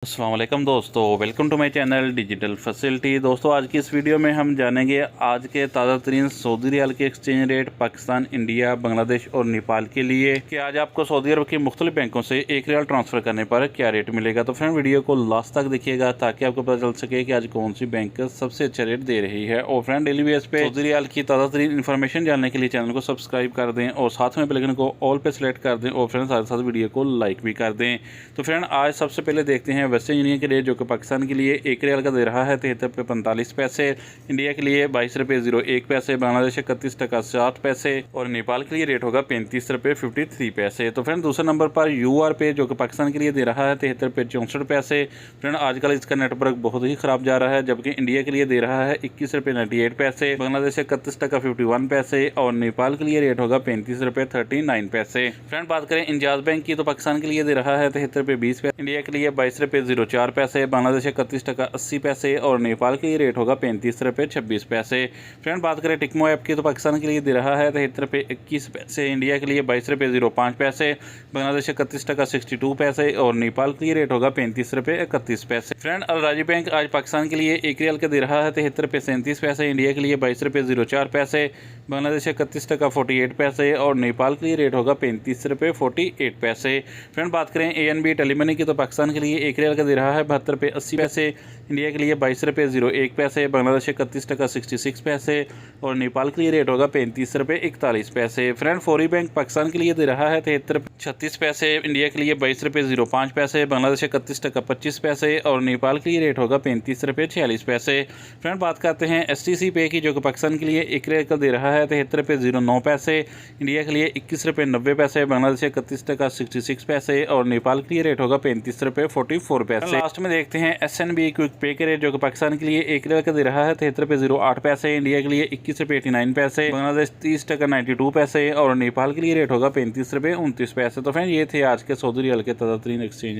अस्सलाम वालेकुम दोस्तों, welcome to my channel digital facility. दोस्तों आज की इस वीडियो में हम जानेंगे आज के ताज़ा तरीन सऊदी रियाल के exchange rate Pakistan, India, Bangladesh और नेपाल के लिए कि आज आपको सऊदी अरब के मुख्तलिफ बैंकों से एक रियाल ट्रांसफ़र करने पर क्या रेट मिलेगा। तो फ्रेंड वीडियो को लास्ट तक देखिएगा ताकि आपको पता चल सके कि आज कौन सी बैंक सबसे अच्छा रेट दे रही है। और फ्रेंड डेली बेस पे सऊदी रियाल की ताज़ा तरीन इन्फॉर्मेशन जानने के लिए चैनल को सब्सक्राइब कर दें और साथ में बेल आइकन को ऑल पे सेलेक्ट कर दें और फ्रेंड साथ साथ वीडियो को लाइक भी कर दें। तो फ्रेंड आज सबसे पहले देखते हैं वेस्टर्न यूनियन के रेट, जो कि पाकिस्तान के लिए एक रियाल का दे रहा है 73 रुपये 45 पैसे, इंडिया के लिए 22 रुपये 01 पैसे, बांग्लादेश 31 टका 60 पैसे और नेपाल के लिए रेट होगा 35 रुपये 53 पैसे। तो फ्रेंड दूसरे नंबर पर UR पे, जो कि पाकिस्तान के लिए दे रहा है 73 रुपये 64 पैसे। फ्रेंड आजकल इसका नेटवर्क बहुत ही खराब जा रहा है, जबकि इंडिया के लिए दे रहा है 21 रुपये 98 पैसे, बांग्लादेश 31 टका 51 पैसे और नेपाल के लिए रेट होगा 35 रुपये 39 पैसे। फ्रेंड बात करें इंजाज बैंक की, तो पाकिस्तान के लिए दे रहा है 73 रुपये 20 पैसे, इंडिया के लिए 22 रुपये 04 पैसे, बांग्लादेश 31 टका 80 पैसे और नेपाल के लिए रेट होगा 35 रुपये 26 पैसे। फ्रेंड बात करें टिकमो ऐप की, तो पाकिस्तान के लिए दे रहा है 73 रुपये 21 पैसे, इंडिया के लिए 22 रुपये 05 पैसे, बांग्लादेश 31 टका 62 पैसे और नेपाल के लिए रेट होगा 35 रुपये 31 पैसे। फ्रेंड अल राजी बैंक आज पाकिस्तान के लिए एक रियाल का दे रहा है 73 रुपये 37 पैसे, इंडिया के लिए 22 रुपये 04 पैसे, बांग्लादेश 31 टका 48 पैसे और नेपाल के लिए रेट होगा 35 रुपये 48 पैसे। फ्रेंड बात करें ANB टेलीमनी की, तो पाकिस्तान के लिए एक रियाल का दे रहा है 72 रुपये 80 पैसे, इंडिया के लिए 22 रुपये 01 पैसे, बांग्लादेश 31 टका 66 पैसे और नेपाल के लिए रेट होगा 35 रुपये 41 पैसे। फ्रेंड फौरी बैंक पाकिस्तान के लिए दे रहा है 73 रुपये 36 पैसे, इंडिया के लिए 22 रुपये 05 पैसे, बांग्लादेश 31 टका 25 पैसे और नेपाल के लिए रेट होगा 35 रुपये 46 पैसे। फ्रेंड बात करते हैं STC पे की, जो कि पाकिस्तान के लिए एक रियाल का दे रहा है 73 रुपये 09 पैसे, इंडिया के लिए 21 रुपये 90 पैसे, बांग्लादेश 31 टका 66 पैसे और नेपाल के लिए रेट होगा 35 रुपये 44 पैसे। लास्ट में देखते हैं SNB क्विक पे के रेट, जो कि पाकिस्तान के लिए एक रियाल का दे रहा है 73 रुपये 08 पैसे, इंडिया के लिए 21 रुपये 89 पैसे, बांग्लादेश 30 टका 92 पैसे और नेपाल के लिए रेट होगा 35 रुपये 29 पैसे। तो फ्रेंड ये थे आज के सऊदी रियाल के ताज़ा तरीन एक्सचेंज।